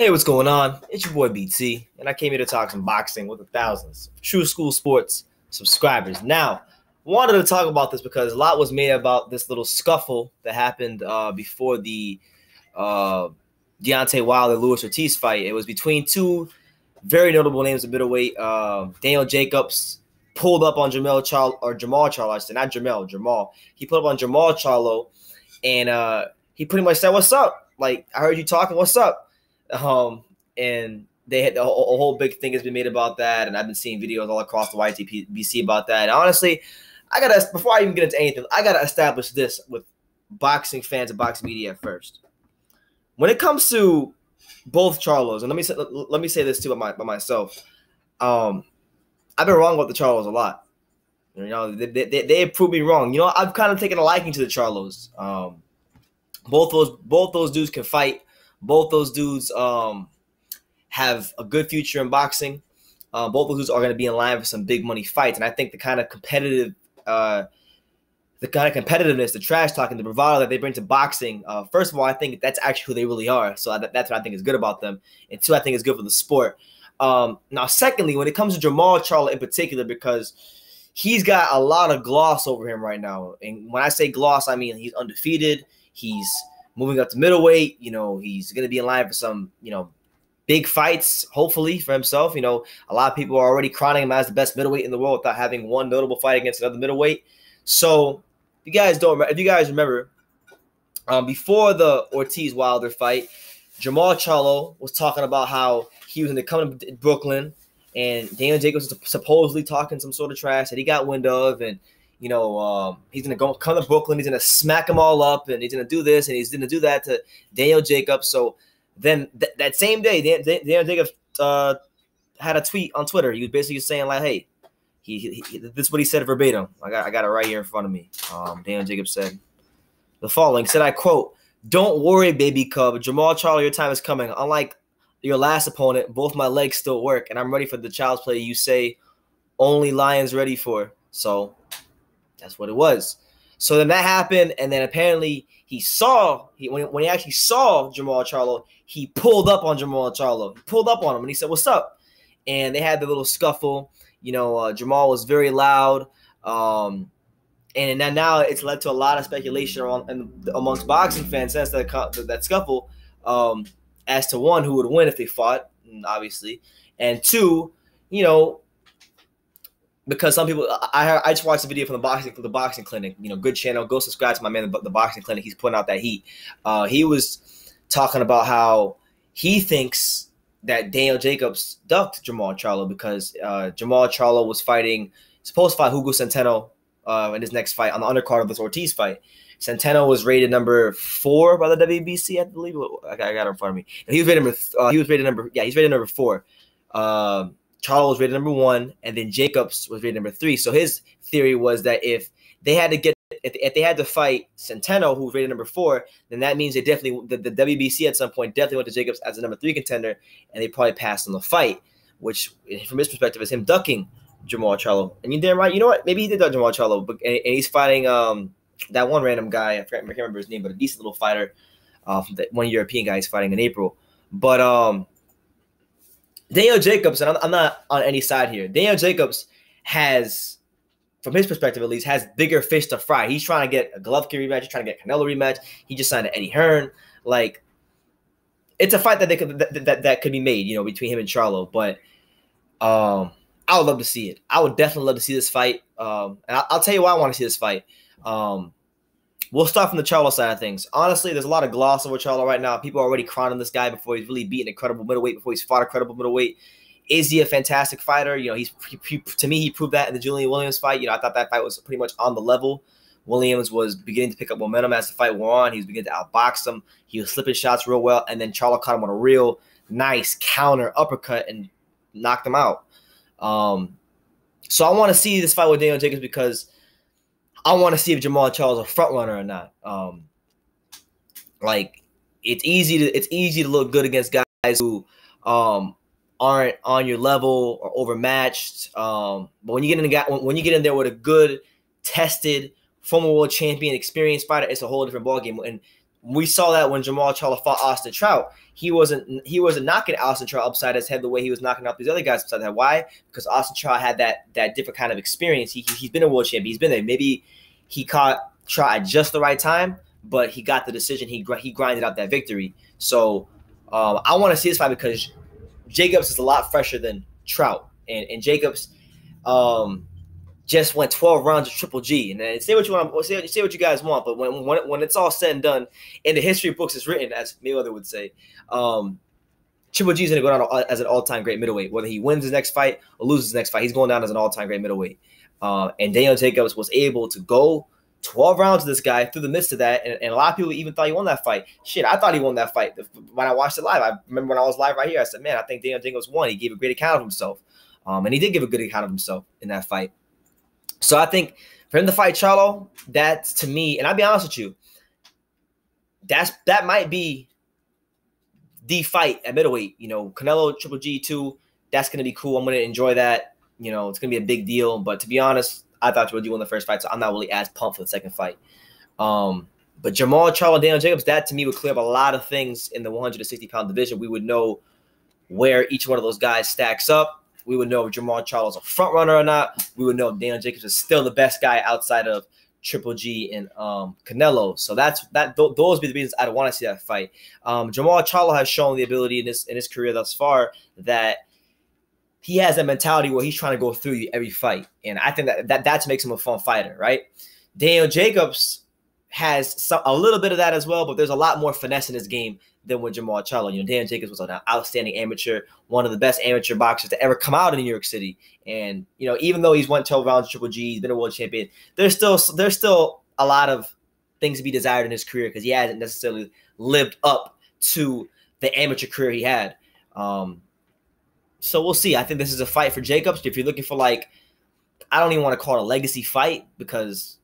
Hey, what's going on? It's your boy BT, and I came here to talk some boxing with the thousands of True School Sports subscribers. Now, wanted to talk about this because a lot was made about this little scuffle that happened before the Deontay Wilder Luis Ortiz fight. It was between two very notable names of middleweight. Daniel Jacobs pulled up on Jermall Charlo. I said not Jermall. He pulled up on Jermall Charlo, and he pretty much said, "What's up? Like, I heard you talking. What's up?" And they had a whole big thing has been made about that, and I've been seeing videos all across the YTBC about that. And honestly, before I even get into anything, I gotta establish this with boxing fans and boxing media first. When it comes to both Charlos, and let me say this too about myself, I've been wrong about the Charlos a lot. You know, they proved me wrong. You know, I've kind of taken a liking to the Charlos. Both those dudes can fight. Both those dudes have a good future in boxing. Both those dudes are going to be in line for some big money fights, and I think the kind of competitiveness, the trash talking, the bravado that they bring to boxing. First of all, I think that's actually who they really are. So that's what I think is good about them, and two, I think is good for the sport. Now, secondly, when it comes to Jermall Charlo in particular, because he's got a lot of gloss over him right now, and when I say gloss, I mean he's undefeated. He's moving up to middleweight. You know, he's going to be in line for some, big fights, hopefully, for himself. You know, a lot of people are already crowning him as the best middleweight in the world without having one notable fight against another middleweight. So, if you guys remember, before the Ortiz-Wilder fight, Jermall Charlo was talking about how he was going to come to Brooklyn, and Daniel Jacobs was supposedly talking some sort of trash that he got wind of, and he's going to come to Brooklyn. He's going to smack them all up, and he's going to do this, and he's going to do that to Daniel Jacobs. So then that same day, Daniel Jacobs had a tweet on Twitter. He was basically saying, like, hey, this is what he said verbatim. I got it right here in front of me. Daniel Jacobs said the following. Said, I quote, "Don't worry, baby cub. Jermall Charlo, your time is coming. Unlike your last opponent, both my legs still work, and I'm ready for the child's play you say only lions ready for." So that's what it was. So then that happened, and then apparently when he actually saw Jermall Charlo, he pulled up on Jermall Charlo. He pulled up on him, and he said, "What's up?" And they had the little scuffle. Jermall was very loud, and then now it's led to a lot of speculation amongst boxing fans since that scuffle, as to one, who would win if they fought, obviously, and two, because some people, I just watched a video from the boxing clinic, good channel. Go subscribe to my man, the boxing clinic. He's putting out that heat. He was talking about how he thinks that Daniel Jacobs ducked Jermall Charlo because Jermall Charlo was supposed to fight Hugo Centeno in his next fight on the undercard of this Ortiz fight. Centeno was rated number 4 by the WBC, I believe. I got it in front of me. And he's rated number 4. Charlo was rated number 1, and then Jacobs was rated number 3. So his theory was that if they had to fight Centeno, who was rated number 4, then that means the WBC at some point definitely went to Jacobs as a number 3 contender, and they probably passed on the fight, which from his perspective is him ducking Jermall Charlo. And you're damn right. You know what? Maybe he did duck Jermall Charlo, and he's fighting that one random guy. I can't remember his name, but a decent little fighter, from that one European guy he's fighting in April. But Daniel Jacobs, and I'm not on any side here, Daniel Jacobs has, from his perspective at least, has bigger fish to fry. He's trying to get a Golovkin rematch. He's trying to get a Canelo rematch. He just signed an Eddie Hearn. Like, it's a fight that could be made, between him and Charlo. But I would love to see it. I would definitely love to see this fight. And I'll tell you why I want to see this fight. We'll start from the Charlo side of things. Honestly, there's a lot of gloss over Charlo right now. People are already crowning this guy before he's really beaten a credible middleweight, before he's fought a credible middleweight. Is he a fantastic fighter? To me, he proved that in the Julian Williams fight. I thought that fight was pretty much on the level. Williams was beginning to pick up momentum as the fight wore on. He was beginning to outbox him. He was slipping shots real well, and then Charlo caught him on a real nice counter uppercut and knocked him out. So I want to see this fight with Daniel Jacobs because I want to see if Jermall Charlo is a front runner or not. It's easy to look good against guys who aren't on your level or overmatched. But when you get in there with a good, tested, former world champion, experienced fighter, it's a whole different ballgame. And We saw that when Jermall Charlo fought Austin Trout. He wasn't knocking Austin Trout upside his head the way he was knocking out these other guys upside the head. Why? Because Austin Trout had that different kind of experience. He's been a world champion. He's been there. Maybe he caught Trout at just the right time, but he got the decision. He grinded out that victory. So I want to see this fight because Jacobs is a lot fresher than Trout, and Jacobs just went 12 rounds of Triple G. And say what you want, say what you guys want, but when it's all said and done, in the history books is written, as Mayweather would say, Triple G is going to go down as an all-time great middleweight. Whether he wins his next fight or loses his next fight, he's going down as an all-time great middleweight. And Daniel Jacobs was able to go 12 rounds of this guy through the midst of that, and a lot of people even thought he won that fight. Shit, I thought he won that fight when I watched it live. I remember when I was live right here, I said, man, I think Daniel Jacobs won. He gave a great account of himself. And he did give a good account of himself in that fight. So I think for him to fight Charlo, that's, to me, and I'll be honest with you, that might be the fight at middleweight. You know, Canelo, Triple G too, that's going to be cool. I'm going to enjoy that. You know, it's going to be a big deal. But to be honest, I thought Triple G won the first fight, so I'm not really as pumped for the second fight. But Jermall Charlo, Daniel Jacobs, that to me would clear up a lot of things in the 160-pound division. We would know where each one of those guys stacks up. We would know if Jermall Charlo is a front runner or not. We would know if Daniel Jacobs is still the best guy outside of Triple G and Canelo. So those would be the reasons I'd want to see that fight. Jermall Charlo has shown the ability in his career thus far that he has that mentality where he's trying to go through you every fight, and I think that makes him a fun fighter, right? Daniel Jacobs has a little bit of that as well, but there's a lot more finesse in his game than with Jermall Charlo. You know, Daniel Jacobs was an outstanding amateur, one of the best amateur boxers to ever come out of New York City. And, you know, even though he's won 12 rounds Triple G, he's been a world champion, there's still a lot of things to be desired in his career because he hasn't necessarily lived up to the amateur career he had. So we'll see. I think this is a fight for Jacobs. If you're looking for, like, I don't even want to call it a legacy fight because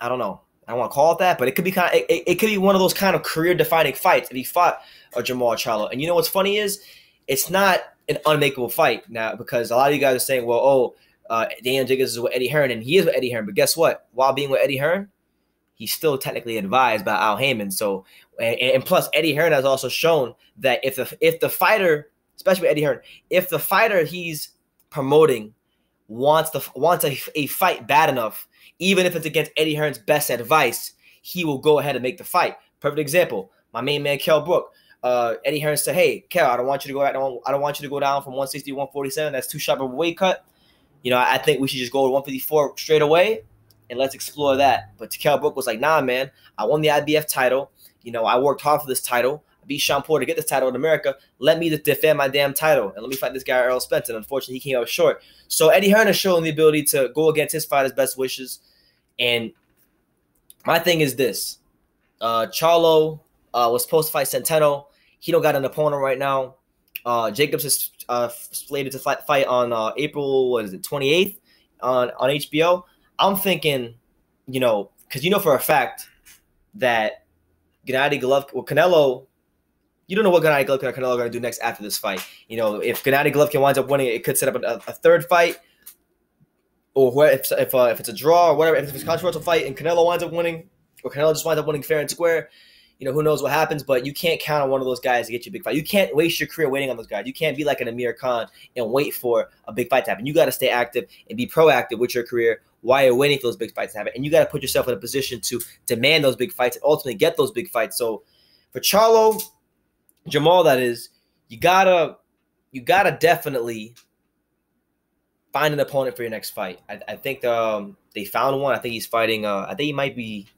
I don't know. I don't want to call it that, but it could be it could be one of those kind of career-defining fights if he fought Jermall Charlo. And you know what's funny is it's not an unmakeable fight now because a lot of you guys are saying, well, Daniel Jacobs is with Eddie Hearn, and he is with Eddie Hearn. But guess what? While being with Eddie Hearn, he's still technically advised by Al Heyman. So, and plus, Eddie Hearn has also shown that if the fighter, especially with Eddie Hearn, if the fighter he's promoting wants a fight bad enough, even if it's against Eddie Hearn's best advice, he will go ahead and make the fight. Perfect example, my main man Kell Brook. Eddie Hearn said, "Hey, Kell, I don't want you to go down from 160 to 147. That's too sharp of a weight cut. You know, I think we should just go to 154 straight away, and let's explore that." But Kell Brook was like, "Nah, man, I won the IBF title. You know, I worked hard for this title. I beat Sean Porter to get this title in America. Let me defend my damn title, and let me fight this guy Errol Spence." And unfortunately, he came up short. So Eddie Hearn has shown the ability to go against his fighter's best wishes. And my thing is this. Charlo was supposed to fight Centeno. He don't got an opponent right now. Jacobs is slated to fight on April, 28th on HBO. I'm thinking, you know, because you know for a fact that Gennady Golovkin, well, Canelo, you don't know what Gennady Golovkin or Canelo are going to do next after this fight. You know, if Gennady Golovkin winds up winning, it could set up a third fight. Or if it's a draw or whatever, if it's a controversial fight and Canelo winds up winning, or Canelo just winds up winning fair and square, you know, who knows what happens, but you can't count on one of those guys to get you a big fight. You can't waste your career waiting on those guys. You can't be like an Amir Khan and wait for a big fight to happen. You got to stay active and be proactive with your career while you're waiting for those big fights to happen. And you got to put yourself in a position to demand those big fights and ultimately get those big fights. So for Charlo, Jermall, that is, you gotta definitely find an opponent for your next fight. I think they found one. I think he's fighting. I think he might be.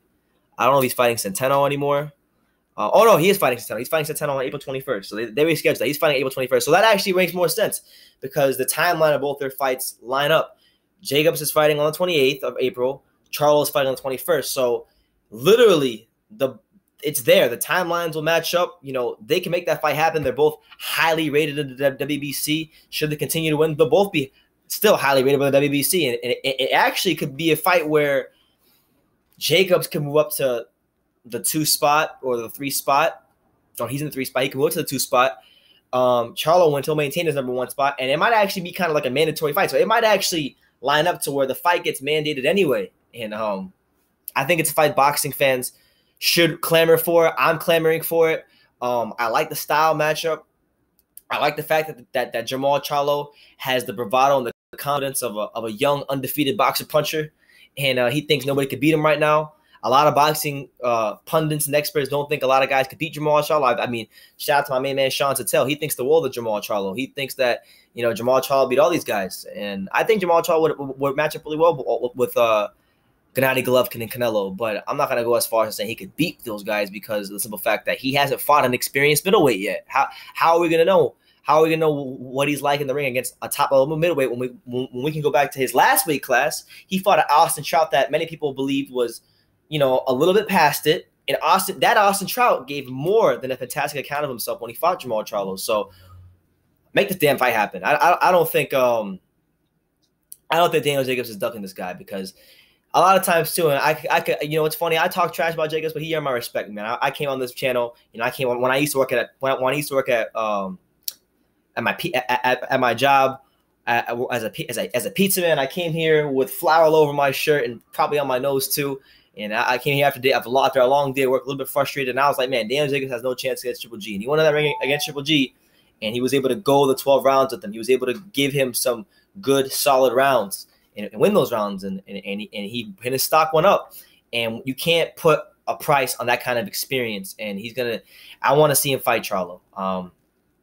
I don't know if he's fighting Centeno anymore. Oh no, he is fighting Centeno. He's fighting Centeno on April 21st. So they rescheduled that. He's fighting April 21st. So that actually makes more sense because the timeline of both their fights line up. Jacobs is fighting on the 28th of April. Charlo is fighting on the 21st. So literally it's there. The timelines will match up. You know, they can make that fight happen. They're both highly rated in the WBC. Should they continue to win, they'll both be still highly rated by the WBC. And it actually could be a fight where Jacobs can move up to the 2 spot or the 3 spot. Or he's in the 3 spot. He can move up to the 2 spot. Charlo will maintain his number 1 spot. And it might actually be kind of like a mandatory fight. So it might actually line up to where the fight gets mandated anyway. And I think it's a fight boxing fans should clamor for it. I'm clamoring for it. I like the style matchup. I like the fact that Jermall Charlo has the bravado and the confidence of a young undefeated boxer puncher, and he thinks nobody could beat him right now. A lot of boxing pundits and experts don't think a lot of guys could beat Jermall Charlo. I mean, shout out to my main man Sean Tatel. He thinks the world of Jermall Charlo. He thinks that Jermall Charlo beat all these guys, and I think Jermall Charlo would match up really well with Gennady Golovkin and Canelo. But I'm not gonna go as far as saying he could beat those guys because of the simple fact that he hasn't fought an experienced middleweight yet. How are we gonna know? How are we gonna know what he's like in the ring against a top level middleweight when we can go back to his last weight class? He fought an Austin Trout that many people believed was, a little bit past it. And Austin Trout gave more than a fantastic account of himself when he fought Jermall Charlo. So make this damn fight happen. I don't think Daniel Jacobs is ducking this guy because a lot of times too, and I could, it's funny. I talk trash about Jacobs, but he earned my respect, man. I came on this channel, I came on when I used to work at my job as a pizza man. I came here with flour all over my shirt and probably on my nose too. And I came here after a long day of work, a little bit frustrated. And I was like, man, Daniel Jacobs has no chance against Triple G. And he went in that ring against Triple G, and he was able to go the 12 rounds with him. He was able to give him some good, solid rounds and win those rounds. And his stock went up. And you can't put a price on that kind of experience. And I want to see him fight Charlo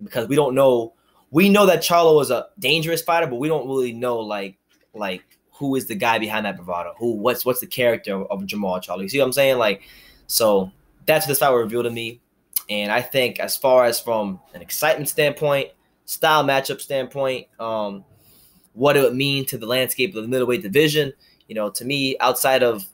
because we don't know. We know that Charlo is a dangerous fighter, but we don't really know like who is the guy behind that bravado? What's the character of Jermall Charlo? You see what I'm saying? So that's what this fight will reveal to me. And I think as far as from an excitement standpoint, style matchup standpoint, what it would mean to the landscape of the middleweight division, to me, outside of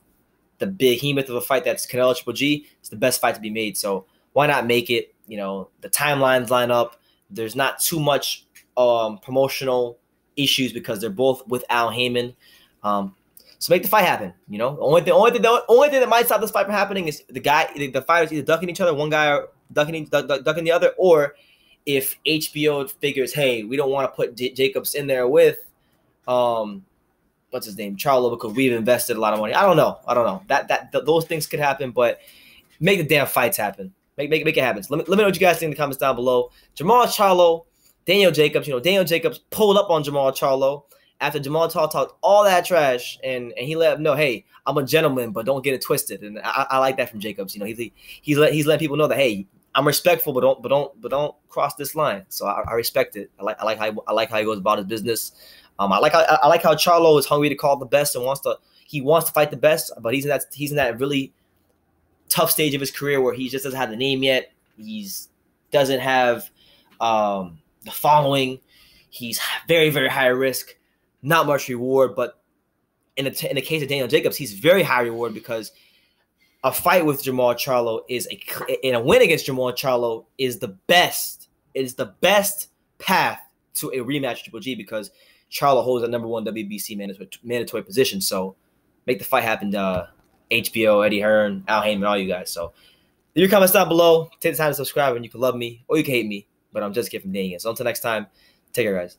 the behemoth of a fight that's Canelo Triple G, it's the best fight to be made. So why not make it? The timelines line up. There's not too much promotional issues because they're both with Al Heyman. So make the fight happen. The only thing that might stop this fight from happening is the fighters either ducking each other, one guy ducking the other, or if HBO figures, hey, we don't want to put Jacobs in there with what's his name, Charlo, because we've invested a lot of money. I don't know. That those things could happen, but make the damn fights happen. Make it happen. So let me know what you guys think in the comments down below. Jermall Charlo, Daniel Jacobs. Daniel Jacobs pulled up on Jermall Charlo after Jermall Charlo talked all that trash, and he let him know, hey, I'm a gentleman, but don't get it twisted. And I like that from Jacobs. He's letting people know that, hey, I'm respectful, but don't cross this line. So I respect it. I like how he goes about his business. I like how Charlo is hungry to call the best and wants to fight the best, but he's in that really tough stage of his career where he just doesn't have the name yet. He doesn't have the following. He's very, very high risk, not much reward. But in the case of Daniel Jacobs, he's very high reward because a fight with Jermall Charlo a win against Jermall Charlo is the best. It is the best path to a rematch Triple G because Charlo holds the #1 WBC mandatory position. So make the fight happen. HBO, Eddie Hearn, Al Heyman, all you guys. So leave your comments down below. Take the time to subscribe, and you can love me or you can hate me. But I'm just kidding from Daniel. So until next time, take care, guys.